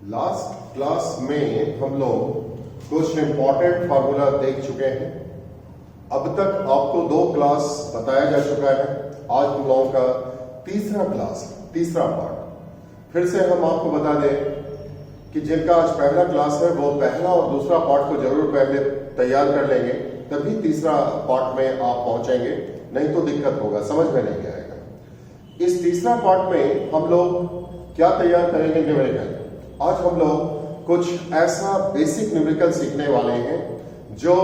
Last class में हम लोग कुछ इंपॉर्टेंट फार्मूला देख चुके हैं। अब तक आपको 2 क्लास बताया जा चुका है। आज हम लोगों का तीसरा पार्ट। फिर से हम आपको बता दें कि जिनका आज पहला क्लास है वो पहला और दूसरा पार्ट को जरूर पहले तैयार कर लेंगे, तभी तीसरा पार्ट में आप पहुंचेंगे, नहीं तो दिक्कत होगा, समझ में नहीं आएगा। इस तीसरा पार्ट में हम लोग क्या तैयार करेंगे न्यूमेरिकल। आज हम लोग कुछ ऐसा बेसिक न्यूमेरिकल सीखने वाले हैं जो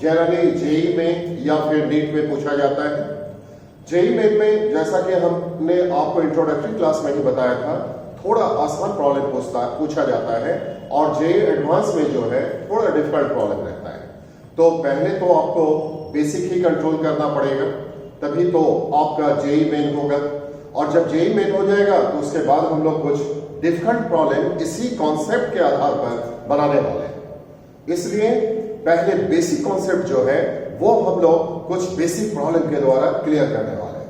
जनरली जेई में या फिर नीट में पूछा जाता है। जेई मेन में जैसा कि हमने आपको इंट्रोडक्टरी क्लास में ही बताया था, थोड़ा आसान प्रॉब्लम पूछा जाता है और जेई एडवांस में जो है थोड़ा डिफिकल्ट प्रॉब्लम रहता है। तो पहले तो आपको बेसिक ही कंट्रोल करना पड़ेगा, तभी तो आपका जेई मेन होगा। और जब जेई मेन हो जाएगा तो उसके बाद हम लोग कुछ डिफिकल्ट प्रॉब्लम इसी कॉन्सेप्ट के आधार पर बनाने वाले हैं। इसलिए पहले बेसिक कॉन्सेप्ट जो है वो हम लोग कुछ बेसिक प्रॉब्लम के द्वारा क्लियर करने वाले हैं,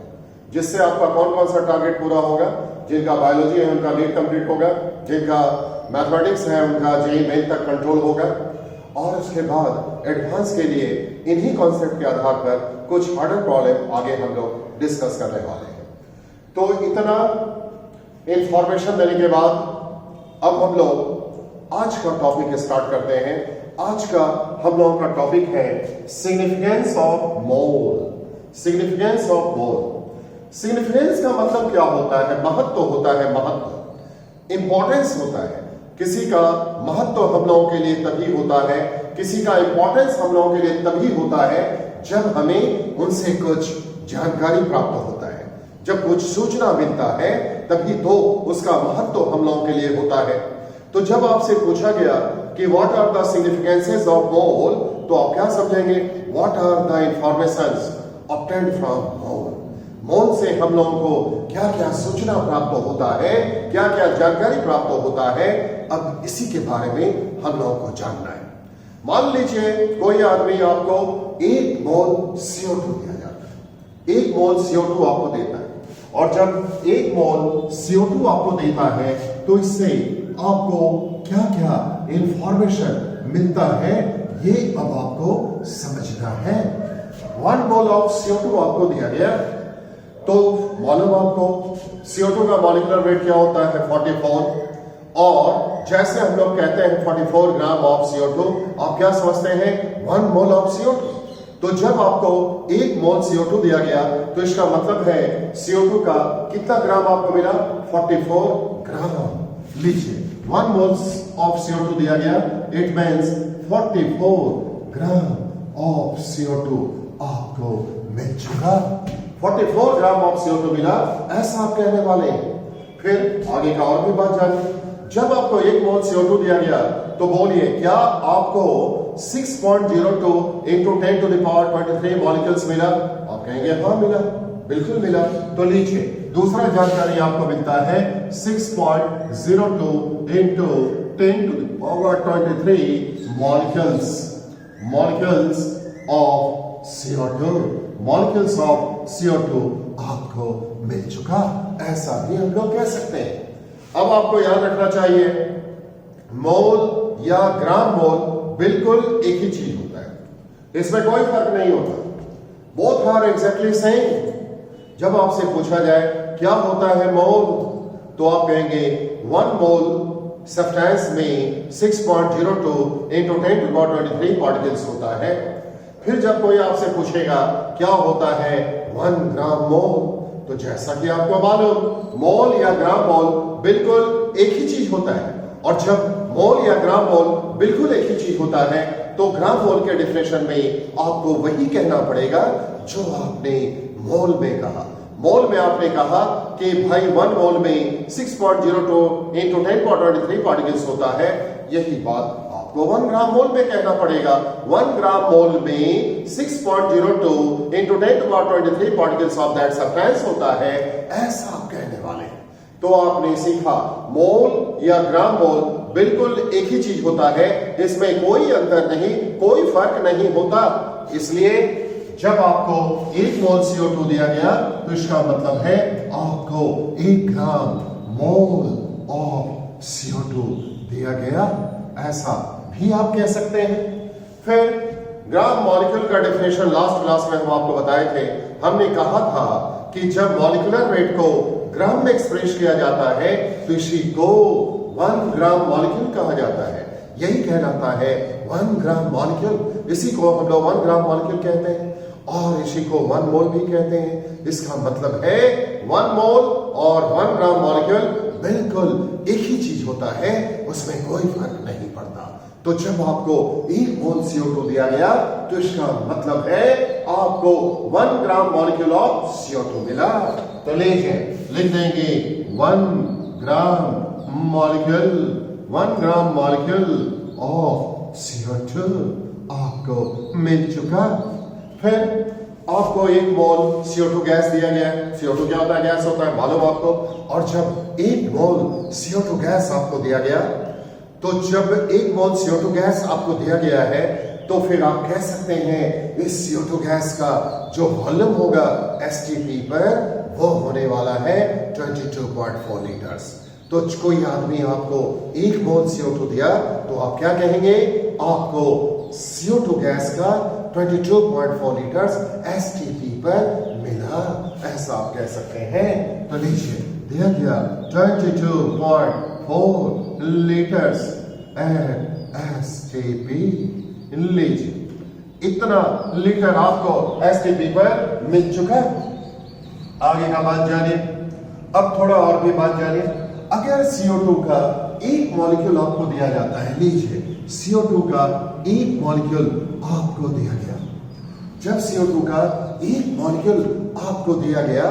जिससे आपका कौन कौन सा टारगेट पूरा होगा। जिनका बायोलॉजी है उनका नीट कंप्लीट होगा, जिनका मैथमेटिक्स है उनका जेई मेन तक कंट्रोल होगा, और उसके बाद एडवांस के लिए इन्हीं कॉन्सेप्ट के आधार पर कुछ हार्डर प्रॉब्लम आगे हम लोग डिस्कस करने वाले हैं। तो इतना इंफॉर्मेशन देने के बाद अब हम लोग आज का टॉपिक स्टार्ट करते हैं। आज का हम लोगों का टॉपिक है significance of mole. Significance of mole. Significance का मतलब क्या होता है? महत्व होता है, महत्व, इंपॉर्टेंस होता है। किसी का महत्व हम लोगों के लिए तभी होता है, किसी का इंपॉर्टेंस हम लोगों के लिए तभी होता है जब हमें उनसे कुछ जानकारी प्राप्त होता है, जब कुछ सूचना मिलता है, तभी तो उसका महत्व हम लोगों के लिए होता है। तो जब आपसे पूछा गया कि what are the significances of mole, तो आप क्या समझेंगे? What are the informations obtained from mole. Mole से हम लोगों को क्या क्या सूचना प्राप्त होता है, क्या क्या जानकारी प्राप्त होता है, अब इसी के बारे में हम लोगों को जानना है। मान लीजिए कोई आदमी आपको 1 मोल CO2 दिया जाता है, 1 मोल CO2 आपको देता है, और जब 1 मोल CO2 आपको देता है तो इससे आपको क्या क्या इंफॉर्मेशन मिलता है, ये अब आपको समझना है। 1 मोल ऑफ CO2 आपको दिया गया, तो मालूम आपको CO2 का मॉलिक्यूलर वेट क्या होता है? 44। और जैसे हम लोग कहते हैं 44 ग्राम ऑफ CO2, आप क्या समझते हैं? 1 मोल ऑफ CO2। तो जब आपको 1 मोल CO2 दिया गया तो इसका मतलब है CO2 का कितना ग्राम आपको मिला? 44 ग्राम। लीजिए 1 मोल ऑफ CO2 दिया गया, it means 44 gram of CO2 आपको मिल चुका। 44 ग्राम ऑफ CO2 मिला, ऐसा आप कहने वाले हैं। फिर आगे का और भी बात जानिए। जब आपको 1 मोल CO2 दिया गया तो बोलिए क्या आपको 6.02 into 10 to the power 23 molecules मिला? आप कहेंगे हाँ मिला, बिल्कुल मिला। तो लीजिए दूसरा जानकारी आपको मिलता है 6.02 into 10 to the power 23 molecules of CO2। Molecules of CO2 आपको मिल चुका, ऐसा भी हम लोग कह सकते हैं। अब आपको याद रखना चाहिए मोल या ग्राम मोल बिल्कुल एक ही चीज होता है, इसमें कोई फर्क नहीं होता। Both are exactly same. जब आपसे पूछा जाए क्या होता है मोल, तो आप कहेंगे 1 मोल सब्सटेंस में 6.02 into 10 to the power 23 particles होता है। फिर जब कोई आपसे पूछेगा क्या होता है 1 ग्राम मोल, तो जैसा कि आपको मालूम मोल या ग्राम मोल बिल्कुल एक ही चीज होता है। और जब मोल या ग्राम मोल बिल्कुल एक ही चीज होता है तो ग्राम मोल के डेफिनेशन में आपको वही कहना पड़ेगा जो आपने मोल में कहा। मोल में आपने कहा कि भाई 1 मोल में 6.02 इंटू 10 पावर 23 पार्टिकल्स होता है, यही बात आपको 1 ग्राम मोल में कहना पड़ेगा। 1 ग्राम मोल में 6.02 into 10 to power 23 particles of that substance होता है, ऐसा आप कहने वाले हैं। तो आपने सीखा मोल या ग्राम मोल बिल्कुल एक ही चीज होता है, इसमें कोई अंतर नहीं, कोई फर्क नहीं होता। इसलिए जब आपको 1 मोल CO2 दिया गया तो इसका मतलब है आपको 1 ग्राम मोल ऑफ CO2 दिया गया, ऐसा भी आप कह सकते हैं। फिर ग्राम मॉलिक्यूल का डेफिनेशन लास्ट क्लास में हम आपको बताए थे। हमने कहा था कि जब मॉलिक्यूलर वेट को ग्राम में एक्सप्रेस किया जाता है तो इसी को 1 ग्राम मॉलिक्यूल कहा जाता है। यही कहलाता है 1 ग्राम मॉलिक्यूल। इसी को हम लोग 1 ग्राम मॉलिक्यूल कहते हैं और इसी को 1 मोल भी कहते हैं। इसका मतलब है 1 मोल और 1 ग्राम मॉलिक्यूल बिल्कुल एक ही चीज होता है, उसमें कोई फर्क नहीं पड़ता। तो जब आपको 1 मोल CO2 दिया गया तो इसका मतलब है आपको 1 ग्राम मॉलिक्यूल ऑफ CO2 मिला। तो लीजिए लिख देंगे 1 gram molecule, 1 gram molecule of CO2 आपको मिल चुका। फिर आपको 1 मोल CO2 गैस दिया गया है। CO2 क्या होता है? गैस होता है, मालूम आपको। और जब 1 मोल CO2 गैस आपको दिया गया, तो जब 1 मोल CO2 गैस आपको दिया गया है तो फिर आप कह सकते हैं इस CO2 गैस का जो वॉल्यूम होगा STP पर वो होने वाला है 22.4 लीटर्स। तो कोई आदमी आपको 1 मोल CO2 दिया तो आप क्या कहेंगे? आपको CO2 गैस का 22.4 लीटर्स STP पर मिला, ऐसा आप कह सकते हैं। तो लीजिए दिया गया 22.4 लीटर्स एट STP। लीजिए इतना लीटर आपको STP पर मिल चुका। आगे का बात जानिए। अब थोड़ा और भी बात जानिए। अगर CO2 का 1 मॉलिक्यूल आपको दिया जाता है, लीजिए CO2 का 1 मॉलिक्यूल आपको दिया गया। जब CO2 का 1 मॉलिक्यूल आपको दिया गया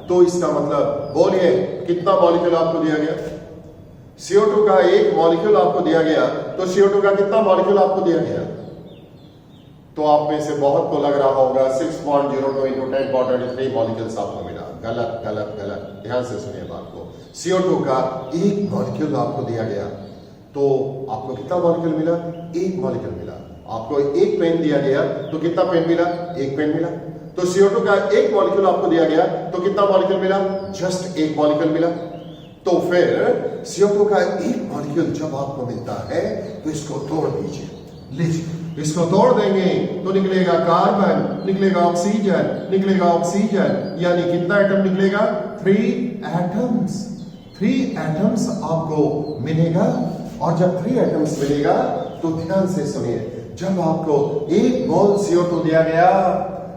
तो इसका मतलब बोलिए कितना मॉलिक्यूल आपको दिया गया? CO2 का 1 मॉलिक्यूल आपको दिया गया तो CO2 का कितना मॉलिक्यूल आपको दिया गया? तो आप में से बहुत को लग रहा होगा 6.02 into 10⁻³ मॉलिक्यूल्स आपको मिला। गलत गलत गलत, ध्यान से सुनिए बात को। CO2 का 1 मॉलिक्यूल आपको दिया गया तो आपको कितना मॉलिक्यूल मिला? 1 मॉलिक्यूल मिला। आपको 1 पेन दिया गया तो कितना पेन मिला? 1 पेन मिला। तो CO2 का 1 मॉलिक्यूल आपको दिया गया तो कितना मॉलिक्यूल मिला? जस्ट 1 मॉलिक्यूल मिला। तो फिर CO2 का 1 मॉलिक्यूल जब आपको मिलता है तो इसको तोड़ दीजिए। लीजिए इसको तोड़ देंगे तो निकलेगा कार्बन, निकलेगा ऑक्सीजन, निकलेगा ऑक्सीजन, यानी कितना एटम निकलेगा? 3 एटम्स। 3 एटम्स आपको मिलेगा। और जब 3 एटम्स मिलेगा तो ध्यान से सुनिए, जब आपको 1 मोल CO2 दिया गया,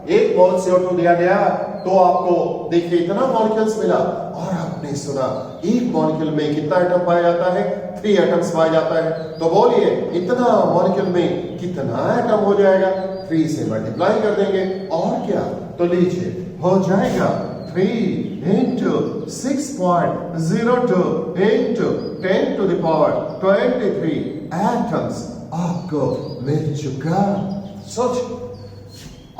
1 मोल CO2 दिया गया तो आपको देखिए इतना मॉलिक्यूल्स मिला। और आपने सुना 1 मॉलिक्यूल में कितना एटम पाया जाता है? 3 एटम्स पाया जाता है। तो बोलिए इतना मॉलिक्यूल में कितना एटम हो जाएगा? 3 से मल्टीप्लाई कर देंगे और क्या? तो लीजिए हो जाएगा 3 into 6.02 into 10⁻23 एटम्स आपको मिल चुका। सोच,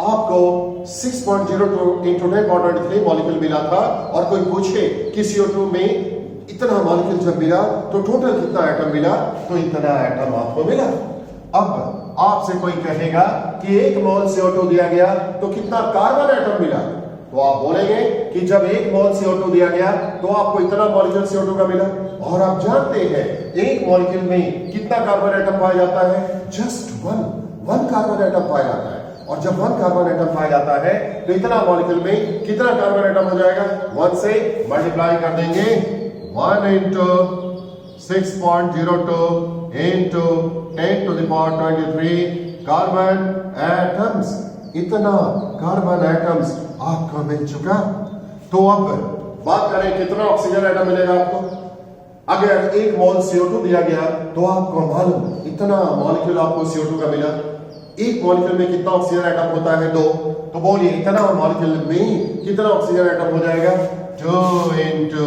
आपको 6.02 into 10⁻23 मॉलिक्यूल मिला था और कोई पूछे कि CO2 में इतना मॉलिक्यूल जब मिला तो टोटल कितना एटम मिला? तो इतना एटम आपको मिला। अब आपसे कोई कहेगा कि 1 मोल CO2 दिया गया तो कितना कार्बन एटम मिला? तो आप बोलेंगे कि जब 1 मोल CO2 दिया गया तो आपको इतना मॉलिक्यूल CO2 का मिला। और आप जानते हैं 1 मॉलिक्यूल में कितना कार्बन एटम पाया जाता है? जस्ट 1 कार्बन एटम पाया जाता है। और जब 1 कार्बन एटम पाया जाता है तो इतना मॉलिक्यूल में कितना कार्बन एटम हो जाएगा? 1 से मल्टीप्लाई कर देंगे। 1 into 6.02 into 10⁻23 कार्बन एटम्स। इतना कार्बन एटम्स आपको मिल चुका। तो अब बात करें कितना ऑक्सीजन एटम मिलेगा आपको? अगर 1 मोल CO2 दिया गया तो आपको मालूम इतना मॉलिक्यूल आपको CO2 का मिला। 1 मॉलिक्यूल में कितना ऑक्सीजन एटम होता है? 2। तो बोलिए इतना मॉलिक्यूल में कितना ऑक्सीजन एटम हो जाएगा? 2 into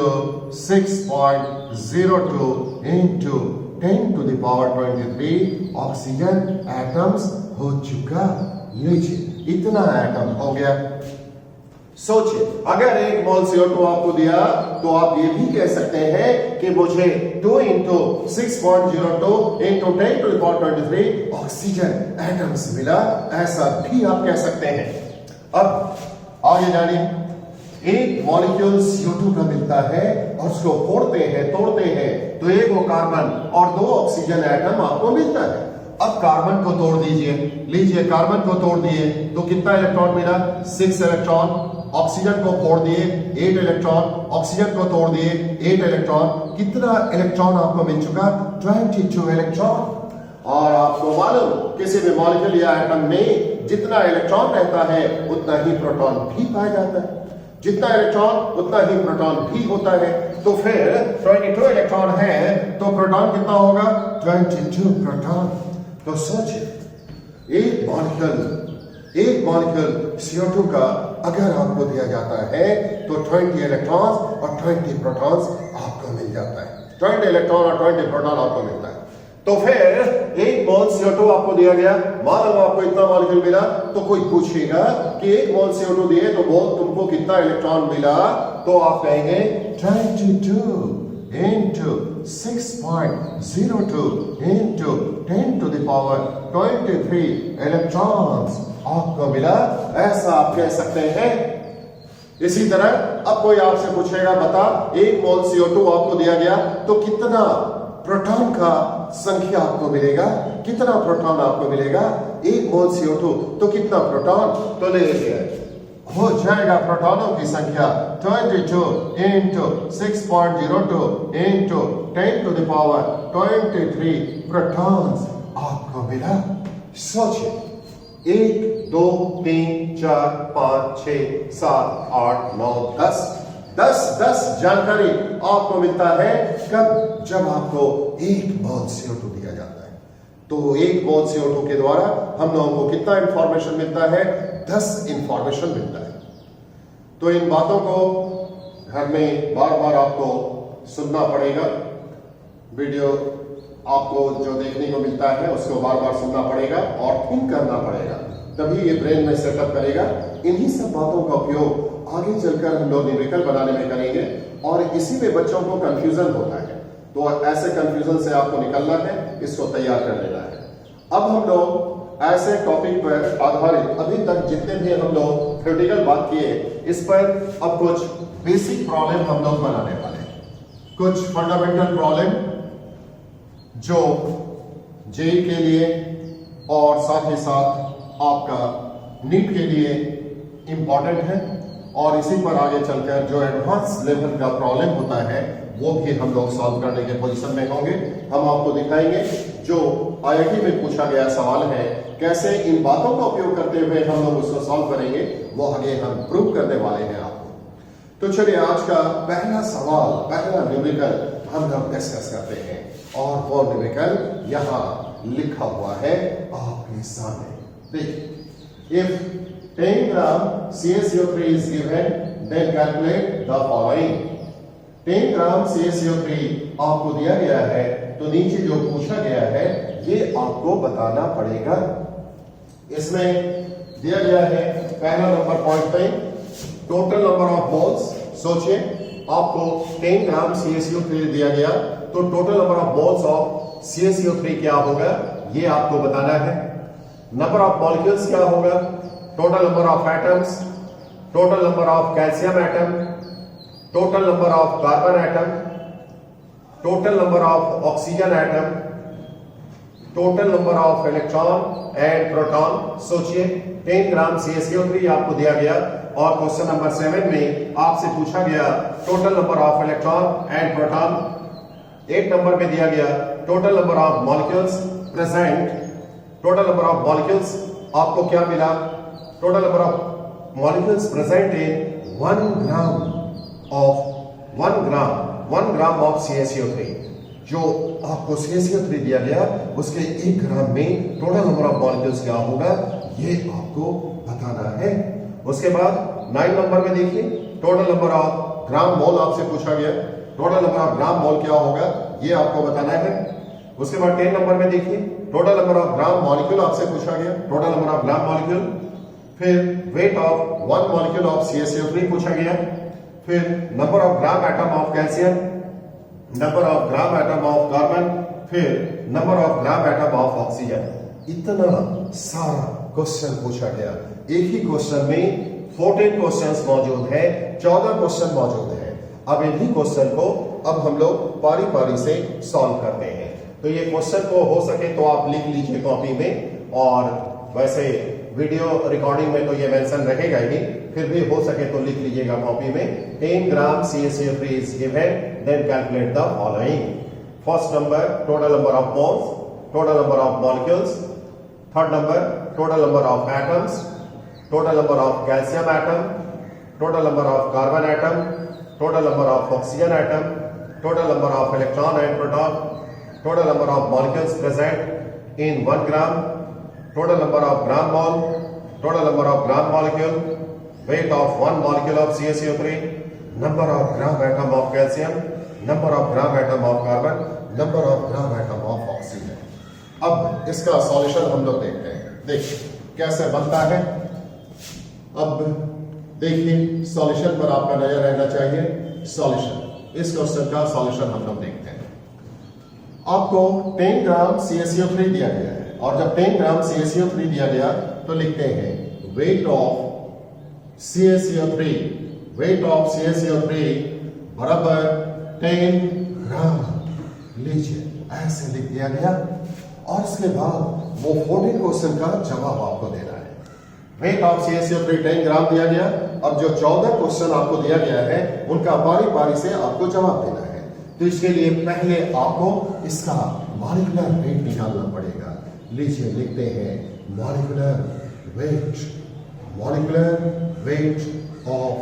6.02 into 10⁻23 ऑक्सीजन एटम्स हो चुका। लीजिए इतना एटम हो गया। सोचिए अगर 1 मोल CO2 आपको दिया तो आप ये भी कह सकते हैं कि मुझे 2 into 6.02 into 10⁻23 ऑक्सीजन एटम्स मिला, ऐसा भी आप कह सकते हैं। अब आगे जानिए, 1 मॉलिक्यूल CO2 का मिलता है और उसको तोड़ते हैं तो एक वो कार्बन और 2 ऑक्सीजन एटम आपको मिलता है। अब कार्बन को तोड़ दीजिए, लीजिए कार्बन को तोड़ दिए तो कितना इलेक्ट्रॉन मिला? 6 इलेक्ट्रॉन। ऑक्सीजन को फोड़ दिए 8 इलेक्ट्रॉन, ऑक्सीजन को तोड़ दिए 8 इलेक्ट्रॉन। कितना इलेक्ट्रॉन आपको मिल चुका? 22 इलेक्ट्रॉन। और आपको मालूम किसी भी मॉलिक्यूल या एटम में जितना इलेक्ट्रॉन रहता है उतना ही प्रोटॉन भी पाया जाता है, जितना इलेक्ट्रॉन उतना ही प्रोटॉन भी होता है। तो फिर 22 इलेक्ट्रॉन है तो प्रोटॉन कितना होगा? 22 प्रोटॉन। तो सोचिए एक मॉलिक्यूल CO2 का अगर आपको दिया जाता है तो 20 इलेक्ट्रॉन्स और 20 प्रोटॉन्स आपको मिल जाता है। 20 इलेक्ट्रॉन और 20 प्रोटॉन आपको मिलता है। तो फिर 1 मोल CO2 आपको दिया गया, मान लो आपको इतना मॉलिक्यूल मिला, तो कोई पूछेगा कि 1 मोल CO2 दिए तो वो तुमको कितना इलेक्ट्रॉन मिला, तो आप कहेंगे 22 into 6.02 into 10 to the power 23 electrons आपको मिला, ऐसा आप कह सकते हैं। इसी तरह अब कोई आपसे पूछेगा बता 1 मोल CO2 आपको दिया गया तो कितना प्रोटॉन का संख्या आपको मिलेगा, कितना प्रोटॉन आपको मिलेगा? 1 मोल CO2 तो कितना प्रोटॉन? तो ले लीजिए, हो जाएगा प्रोटॉनों की संख्या 22 into 6.02 into 10 to the power 23 protons आपको मिला। सोचिए 1 2 3 4 5 6 7 8 9 10 जानकारी आपको मिलता है। कब? जब आपको 1 मोल CO2 दिया जाता है। तो 1 मोल CO2 के द्वारा हम लोगों को कितना इंफॉर्मेशन मिलता है? 10 इंफॉर्मेशन मिलता है। तो इन बातों को घर में बार बार आपको सुनना पड़ेगा। वीडियो आपको जो देखने को मिलता है उसको बार बार सुनना पड़ेगा और थिंक करना पड़ेगा, तभी ये ब्रेन में सेटअप करेगा। इन्हीं सब बातों का उपयोग आगे चलकर हम लोग न्यूमेरिकल बनाने में करेंगे और इसी में बच्चों को कंफ्यूजन होता है। तो ऐसे कंफ्यूजन से आपको निकलना है, इसको तैयार कर लेना है। अब हम लोग ऐसे टॉपिक पर आधारित अभी तक जितने भी हम लोग थ्योरेटिकल बात किए, इस पर अब कुछ बेसिक प्रॉब्लम हम लोग बनाने वाले हैं। कुछ फंडामेंटल प्रॉब्लम जो जेई के लिए और साथ ही साथ आपका नीट के लिए इंपॉर्टेंट है, और इसी पर आगे चलकर जो एडवांस लेवल का प्रॉब्लम होता है वो भी हम लोग सॉल्व करने के पोजीशन में होंगे। हम आपको दिखाएंगे जो आईआईटी में पूछा गया सवाल है, कैसे इन बातों का उपयोग करते हुए हम लोग उसको सॉल्व करेंगे, वो आगे हम प्रूव करने वाले हैं आपको। तो चलिए आज का पहला सवाल, पहला न्यूमेरिकल हम लोग डिस्कस करते हैं, और वो न्यूमेरिकल यहाँ लिखा हुआ है आपके सामने। देखिए, if 10 gram CaCO3 is given, then calculate the following. 10 gram CaCO3 आपको दिया गया है, तो नीचे जो पूछा गया है ये आपको बताना पड़ेगा। इसमें दिया गया है पहला नंबर पॉइंट पे टोटल नंबर ऑफ मोल्स। सोचिए आपको 10 ग्राम CaCO3 दिया गया तो total number of moles of CaCO3 क्या होगा ये आपको बताना है। नंबर ऑफ मॉलिक्यूल्स क्या होगा, total number of atoms, total number of calcium atom, total number of carbon atom, total number of oxygen atom, total number of electron and proton. सोचिए 10 ग्राम CaCO3 आपको दिया गया और क्वेश्चन नंबर 7 में आपसे पूछा गया total number of electron and proton. 8 number में दिया गया total number of molecules present. Total number of molecules आपको क्या मिला, total number of molecules present in 1 gram of CaCO3। जो आपको CaCO3 दिया गया उसके 1 ग्राम में टोटल नंबर ऑफ मॉलिक्यूल्स क्या होगा ये आपको बताना है। उसके बाद 9 नंबर में देखिए total number of gram mole आपसे पूछा गया, टोटल नंबर ऑफ ग्राम मोल क्या होगा ये आपको बताना है। उसके बाद 10 नंबर में देखिए total number of gram molecule आपसे पूछा गया, total number of gram molecule. फिर weight of 1 molecule of CaCO3 पूछा गया। फिर number of gram atom of calcium, number of gram atom of carbon, फिर number of gram atom of oxygen. इतना सारा क्वेश्चन पूछा गया। एक ही क्वेश्चन में 14 क्वेश्चंस मौजूद है, 14 क्वेश्चन मौजूद है। अब इन्हीं क्वेश्चन को अब हम लोग बारी बारी से सॉल्व करते हैं। तो ये क्वेश्चन को हो सके तो आप लिख लीजिए कॉपी में, और वैसे वीडियो रिकॉर्डिंग में तो ये मेंशन रहेगा ही, फिर भी हो सके तो लिख लीजिएगा कॉपी में। 10 ग्राम CaCO3 is given, then calculate the following. First number, total number of moles, total number of molecules. Third number, total number of atoms, total number of calcium atom, total number of carbon atom, total number of oxygen atom, total number of electron and proton, total number of molecules present in 1 gram, total number of gram mole, total number of gram molecule, weight of 1 molecule of CaCO3, number of gram atom of calcium, number of gram atom of carbon, number of gram atom of oxygen. अब इसका solution हम लोग देखते हैं। देखिए कैसे बनता है। अब देखिए सॉल्यूशन पर आपका नजर रहना चाहिए। सॉल्यूशन, इस क्वेश्चन का सॉल्यूशन हम लोग देखते हैं। आपको 10 ग्राम CaCO3 दिया गया है, और जब 10 ग्राम CaCO3 दिया गया तो लिखते हैं weight of CaCO3, wait of CaCO3 बराबर 10 ग्राम। लीजिए ऐसे लिख दिया गया, और इसके बाद वो 14 क्वेश्चन का जवाब आपको देना है। वेट ऑफ CaCO3 10 ग्राम दिया गया। अब जो 14 क्वेश्चन आपको दिया गया है उनका बारी बारी से आपको जवाब देना है। तो इसके लिए पहले आपको इसका मॉलिक्यूलर वेट निकालना पड़ेगा। लीजिए लिखते हैं molecular weight, molecular weight of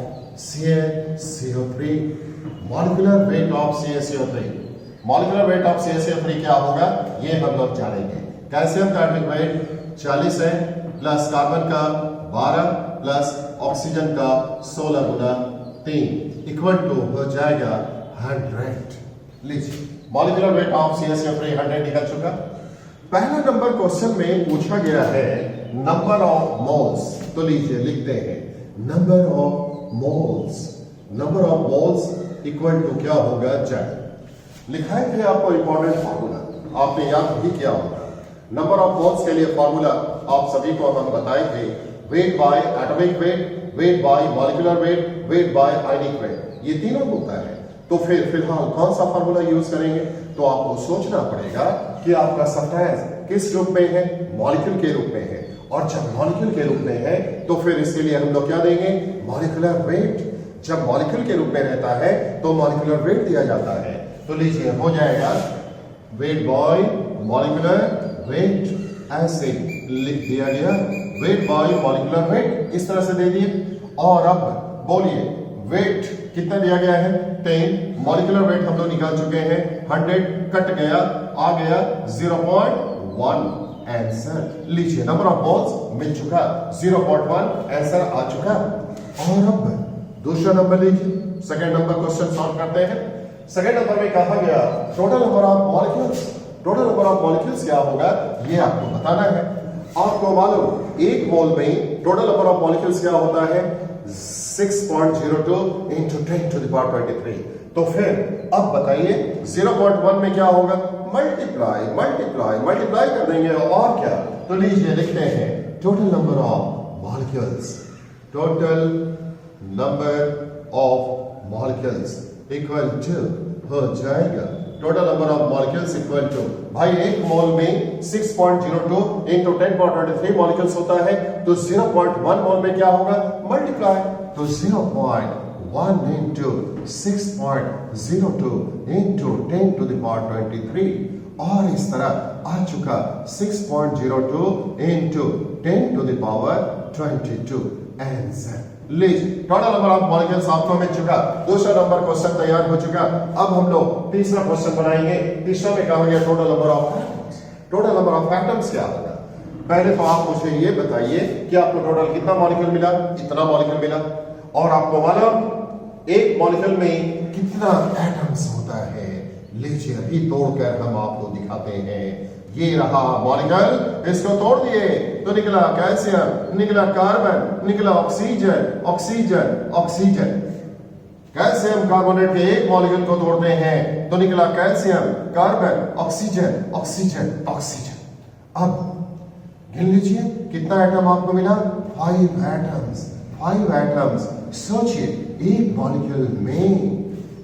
CaCO3, molecular weight of CaCO3। Molecular weight of CaCO3 क्या होगा ये हम लोग जानेंगे। कैल्शियम का एटॉमिक वेट 40 है, प्लस कार्बन का 12 प्लस ऑक्सीजन का 16 गुना 3 इक्वल टू हो जाएगा 100। लीजिए मॉलिक्यूलर वेट ऑफ CaCO3 100 निकल चुका। पहला नंबर क्वेश्चन में पूछा गया है नंबर ऑफ मोल्स। तो लीजिए लिखते हैं number of moles, number of moles equal to क्या होगा Z। लिखा है आपको इंपॉर्टेंट फार्मूला, आपने याद भी किया होगा। नंबर ऑफ मोल्स के लिए फार्मूला आप सभी को हम बताए थे, weight by atomic weight, weight by molecular weight, weight by ionic weight, ये तीनों होता है। तो फिर फिलहाल कौन सा फार्मूला यूज करेंगे, तो आपको सोचना पड़ेगा कि आपका सब्सटेंस किस रूप में है, मॉलिक्यूल के रूप में है। और जब मॉलिक्यूल के रूप में है तो फिर इसके लिए हम लोग क्या देंगे, मॉलिक्यूलर वेट। जब मॉलिक्यूल के रूप में रहता है तो मॉलिक्यूलर वेट दिया जाता है। तो लीजिए हो जाएगा वेट बाय मॉलिक्यूलर वेट, ऐसे लिख दिया गया वेट बाय मॉलिक्यूलर वेट, इस तरह से दे दिए। और अब बोलिए वेट कितना दिया गया है 10, मॉलिक्यूलर वेट हम लोग निकाल चुके हैं 100, कट गया आ गया 0.1 आंसर। लीजिए नंबर ऑफ मोल्स मिल चुका 0.1 आंसर आ चुका। और अब दूसरा नंबर लीजिए, सेकंड नंबर क्वेश्चन सॉल्व करते हैं। सेकंड नंबर में कहा गया total number of molecules. Total number of molecules क्या होगा ये आपको बताना है। आपको मालूम एक मोल में टोटल नंबर ऑफ मॉलिक्यूल्स क्या होता है 6.02 into 10 to the power 23। तो फिर अब बताइए 0.1 में क्या होगा, मल्टीप्लाई मल्टीप्लाई मल्टीप्लाई कर देंगे और क्या। तो लीजिए लिखते हैं total number of molecules, total number of molecules equal to हो जाएगा total number of molecules equal to, भाई एक मोल में 6.02 into 10 power 23 मॉलिक्यूल्स होता है, तो 0.1 मोल में क्या होगा मल्टीप्लाई, तो 0.1 into 6.02 into 10 to the power 23। और इस तरह आ चुका 6.02 into 10 to the power 22 answer. लीजिए टोटल नंबर ऑफ मॉलिक्यूल्स आपको मिल चुका, दूसरा नंबर क्वेश्चन तैयार हो चुका। अब हम लोग तीसरा क्वेश्चन बनाएंगे। तीसरा में कहा गया total number of atoms. Total number of atoms क्या होगा, पहले तो आप मुझे ये बताइए कि आपको टोटल कितना मॉलिक्यूल मिला, इतना मॉलिक्यूल मिला। और आपको मालूम एक मॉलिक्यूल में कितना एटम्स होता है। लीजिए अभी तोड़कर हम आपको दिखाते हैं। ये रहा मॉलिक्यूल, इसको तोड़ दिए तो निकला कैल्शियम, निकला कार्बन, निकला oxygen, oxygen oxygen. Calcium carbonate के एक मॉलिक्यूल को तोड़ते हैं तो निकला calcium, carbon, oxygen oxygen oxygen. अब गिन लीजिए कितना एटम आपको मिला, 5 एटम्स, 5 एटम्स। सोचिए एक मॉलिक्यूल में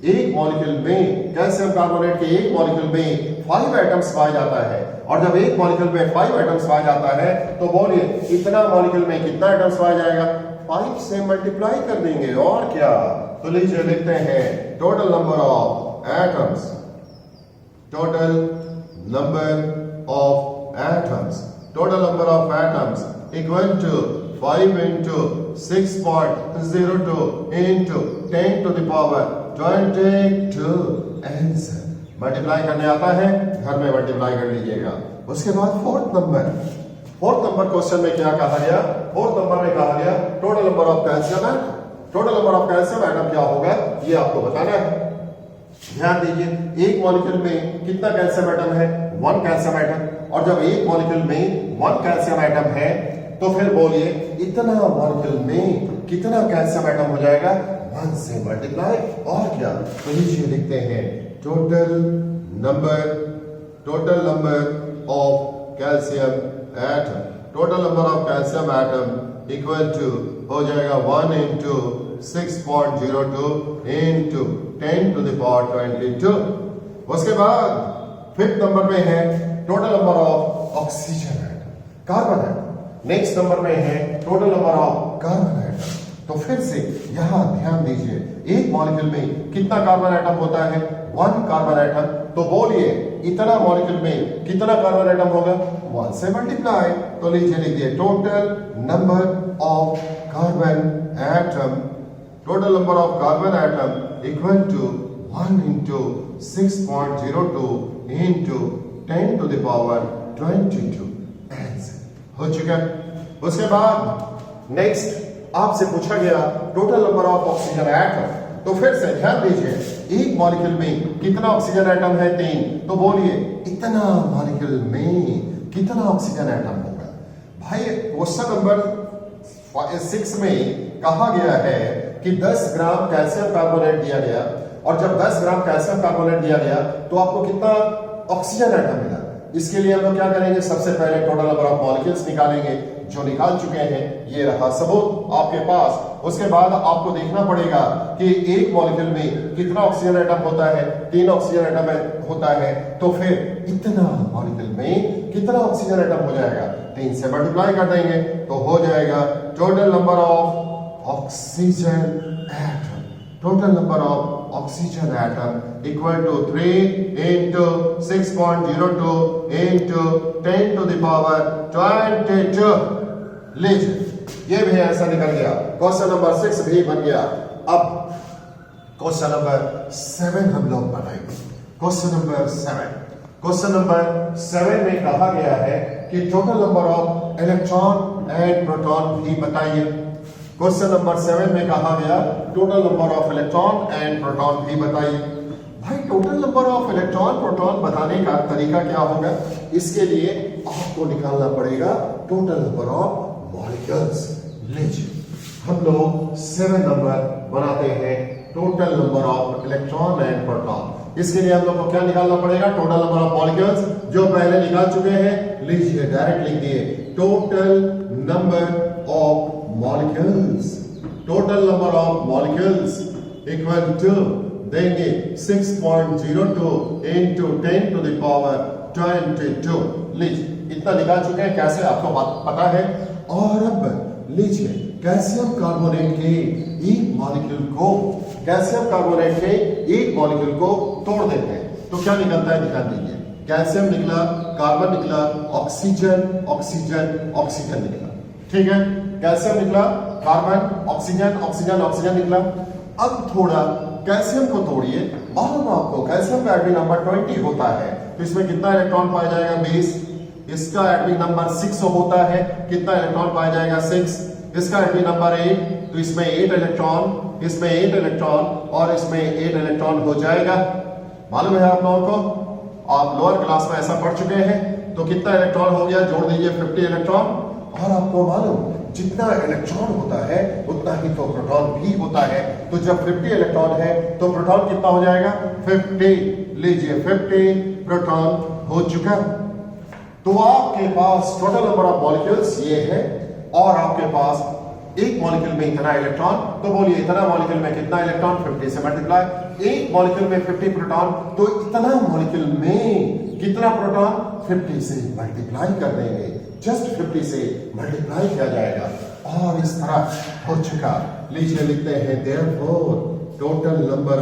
एक मॉलिक्यूल में कैल्शियम कार्बोनेट के एक मॉलिक्यूल में 5 एटम्स पाया जाता है, और जब एक मॉलिक्यूल में 5 एटम्स पाया जाता है तो बोलिए इतना मॉलिक्यूल में कितना एटम्स पाया जाएगा? 5 से मल्टीप्लाई कर देंगे और क्या। तो लीजिए लिखते हैं total number of atoms, total number of atoms, total number of atoms equal to 5 into 6.02 into 10 to the power 22 answer. Multiply करने आता है, घर में मल्टीप्लाई कर लीजिएगा। उसके बाद फोर्थ नंबर क्वेश्चन में क्या कहा गया? फोर्थ नंबर में कहा गया total number of calcium atom. Total number of calcium atom क्या होगा ये आपको बताना है। ध्यान दीजिए, एक मॉलिक्यूल में कितना कैल्शियम एटम है? 1 कैल्शियम एटम। और जब एक मॉलिक्यूल में 1 कैल्शियम एटम है तो फिर बोलिए इतना मॉलिक्यूल में कितना कैल्शियम एटम हो जाएगा? 1 से मल्टीप्लाई और क्या। तो नीचे लिखते हैं total number of calcium atom, total number of calcium atom equal to हो जाएगा 1 into 6.02 into 10 to the power 22। उसके बाद फिफ्थ नंबर में है total number of oxygen atom, carbon atom. Next number में है total number of carbon atom. तो फिर से यहां ध्यान दीजिए, एक मॉलिक्यूल में कितना कार्बन एटम होता है? 1 कार्बन एटम। तो बोलिए इतना मॉलिक्यूल में कितना कार्बन एटम होगा? 1 से मल्टीप्लाई। तो लीजिए लिख दिए total number of carbon atom, total number of carbon atom equal to 1 into 6.02 into 10 to the power 22 answer हो चुका। उसके बाद नेक्स्ट आपसे पूछा गया total number of oxygen atom. तो फिर से ध्यान दीजिए, एक मॉलिक्यूल में कितना ऑक्सीजन एटम है? 3। तो बोलिए इतना मॉलिक्यूल में कितना ऑक्सीजन एटम होगा? भाई क्वेश्चन नंबर 6 में कहा गया है कि 10 ग्राम कैल्शियम कार्बोनेट दिया गया, और जब 10 ग्राम कैल्शियम कार्बोनेट दिया गया तो आपको कितना ऑक्सीजन एटम मिला। इसके लिए हम लोग क्या करेंगे? सबसे पहले टोटल नंबर ऑफ मॉलिक्यूल्स निकालेंगे, जो निकाल चुके हैं। ये रहा सबूत आपके पास। उसके बाद आपको देखना पड़ेगा कि एक मॉलिक्यूल में कितना ऑक्सीजन एटम होता है? 3 ऑक्सीजन एटम होता है। तो फिर इतना मॉलिक्यूल में कितना ऑक्सीजन एटम हो जाएगा? 3 से मल्टीप्लाई कर देंगे तो हो जाएगा total number of oxygen atom, total number of oxygen atom equal to 3 into 6.02 into 10 to the power 22। लीजिए ये भी आंसर निकल गया। क्वेश्चन नंबर 6 भी बन गया। अब क्वेश्चन नंबर 7 हम लोग बनाएंगे। क्वेश्चन नंबर 7 में कहा गया है कि total number of electron and proton भी बताइए। क्वेश्चन नंबर 7 में कहा गया total number of electron and proton भी बताइए। भाई total number of electron proton बताने का तरीका क्या होगा? इसके लिए आपको निकालना पड़ेगा टोटल नंबर ऑफ मॉलिक्यूल्स। लीजिए हम लोग 7 नंबर बनाते हैं total number of electron and proton. इसके लिए हम लोग को क्या निकालना पड़ेगा? टोटल नंबर ऑफ मॉलिक्यूल्स, जो पहले निकाल चुके हैं। लीजिए डायरेक्ट लिख दिए total number of molecules, total number of molecules equal to देंगे 6.02 into 10 to the power 22। लीजिए इतना निकाल चुके हैं, कैसे आपको पता है। और अब लीजिए कैल्शियम कार्बोनेट के एक मॉलिक्यूल को तोड़ देते हैं तो क्या निकलता है? निकाल दीजिए। कैल्शियम निकला, कार्बन निकला, ऑक्सीजन ऑक्सीजन ऑक्सीजन निकला। ठीक है, कैल्शियम निकला, कार्बन, ऑक्सीजन ऑक्सीजन ऑक्सीजन निकला। अब थोड़ा कैल्शियम को तोड़िए, मालूम आपको कैल्शियम का एटॉमिक नंबर 20 होता है। तो इसमें कितना इलेक्ट्रॉन पाया जाएगा? 20। इसका एटॉमिक नंबर 6 होता है, कितना इलेक्ट्रॉन पाया जाएगा? 6। इसका एटॉमिक नंबर 8, तो इसमें 8 इलेक्ट्रॉन, इसमें 8 इलेक्ट्रॉन और इसमें 8 इलेक्ट्रॉन हो जाएगा। मालूम है आप लोगों को? आप लोअर क्लास में ऐसा पढ़ चुके हैं। तो कितना इलेक्ट्रॉन हो गया? जोड़ दीजिए 50 इलेक्ट्रॉन। और आपको मालूम जितना इलेक्ट्रॉन होता है उतना ही तो प्रोटॉन भी होता है। तो जब 50 इलेक्ट्रॉन है तो प्रोटॉन कितना हो जाएगा? 50। लीजिए 50 प्रोटॉन हो चुका। तो आपके पास टोटल नंबर ऑफ मॉलिक्यूल्स ये है, और आपके पास एक मॉलिक्यूल में इतना इलेक्ट्रॉन। तो बोलिए इतना मॉलिक्यूल में कितना इलेक्ट्रॉन? 50 से मल्टीप्लाई। एक मॉलिक्यूल में 50 प्रोटॉन, तो इतना मॉलिक्यूल में कितना प्रोटॉन 50 से मल्टीप्लाई कर देंगे, जस्ट 50 से मल्टीप्लाई किया जाएगा और इस तरह हो चुका। लीजिए लिखते हैं therefore total number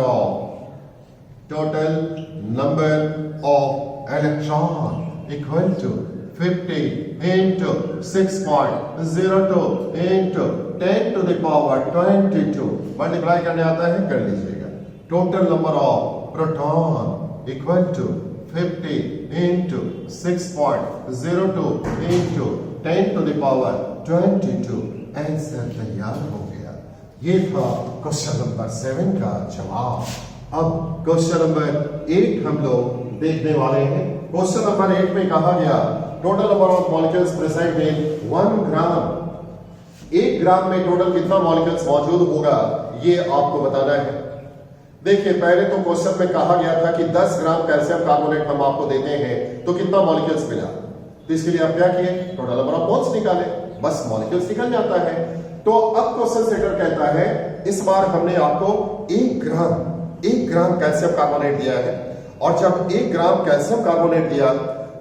of electron equal to 50 into 6.02 into 10 to the power 22 multiply करने आता है, कर लीजिएगा। Total number of proton equal to 50 into 6.02 into 10 to the power 22। Answer तैयार हो गया। ये था क्वेश्चन नंबर 7 का जवाब। अब क्वेश्चन नंबर 8 हम लोग देखने वाले हैं। क्वेश्चन नंबर 8 में कहा गया total number of molecules present in 1 ग्राम। 1 ग्राम में टोटल कितना मॉलिक्यूल्स मौजूद होगा ये आपको बताना है। देखिए पहले तो क्वेश्चन में कहा गया था कि 10 ग्राम कैल्शियम कार्बोनेट हम आपको देते हैं तो कितना मॉलिक्यूल्स मिला, तो इसके लिए आप क्या किए, टोटल नंबर ऑफ मोल्स निकाले, बस मॉलिक्यूल्स निकल जाता है। तो अब क्वेश्चन सेटर कहता है इस बार हमने आपको 1 ग्राम कैल्शियम कार्बोनेट दिया है, और जब 1 ग्राम कैल्शियम कार्बोनेट दिया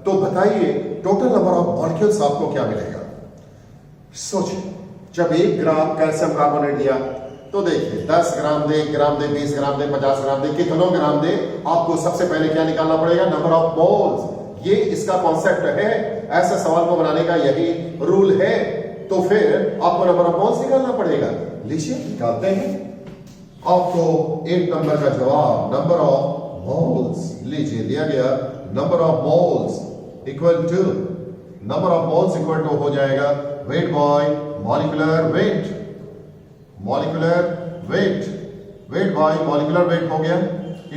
तो बताइए टोटल नंबर ऑफ मॉलिक्यूल्स आपको क्या मिलेगा। सोचिए, जब 1 ग्राम कैल्शियम कार्बोनेट दिया तो देखिए 10 ग्राम दे, 1 ग्राम दे, 20 ग्राम दे, 50 ग्राम दे, कितनों ग्राम दे, आपको सबसे पहले क्या निकालना पड़ेगा, नंबर ऑफ मोल्स। ये इसका कॉन्सेप्ट है, ऐसा सवाल को बनाने का यही रूल है। तो फिर आपको नंबर ऑफ मोल्स निकालना पड़ेगा। लीजिए निकालते हैं। आपको 1 नंबर का जवाब नंबर ऑफ मोल्स लीजिए दिया गया, number of moles equal to हो जाएगा weight by molecular weight, weight by molecular weight हो गया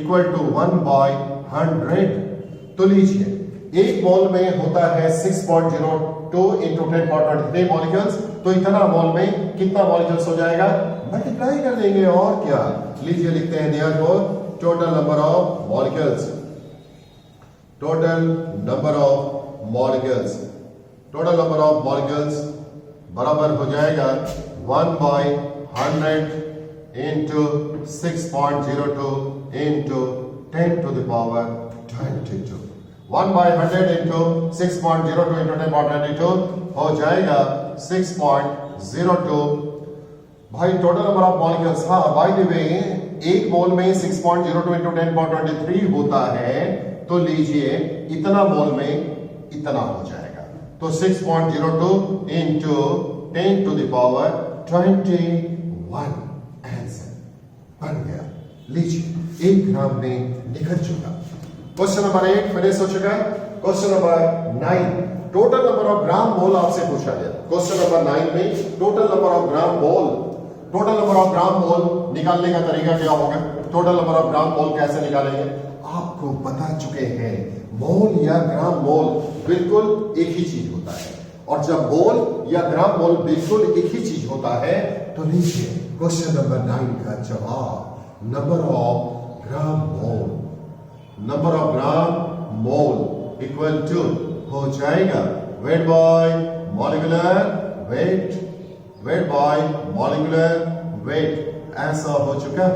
इक्वल टू 1/100। तो लीजिए 1 मोल में होता है 6.02 into 10^23 मॉलिक्यूल्स, तो इतना मोल में कितना मॉलिक्यूल्स हो जाएगा, मल्टीप्लाई कर देंगे और क्या। लीजिए लिखते हैं therefore total number of molecules, total number of molecules बराबर हो जाएगा 1/100 into 6.02 into 10 to the power 22। 1/100 into 6.02 into 10^22 हो जाएगा 6.02। भाई टोटल नंबर ऑफ मॉलिक्यूल्स, हाँ बाय द वे 1 मोल में 6.02 into 10^23 होता है, तो लीजिए इतना मोल में इतना हो जाएगा, तो 6.02 into 10 to the power 21 answer बन गया। लीजिए 1 ग्राम में निकल चुका। क्वेश्चन नंबर 8 फिनिश हो चुका। Question number 9 total number of gram mole आपसे पूछा गया। क्वेश्चन नंबर 9 में total number of gram mole निकालने का तरीका क्या होगा, total number of gram mole कैसे निकालेंगे, आपको बता चुके हैं। मोल या ग्राम मोल बिल्कुल एक ही चीज होता है, और जब मोल या ग्राम मोल बिल्कुल एक ही चीज होता है तो लीजिए क्वेश्चन नंबर 9 का जवाब number of gram mole equal to हो जाएगा वेट बाय मॉलिक्यूलर वेट, ऐसा हो चुका।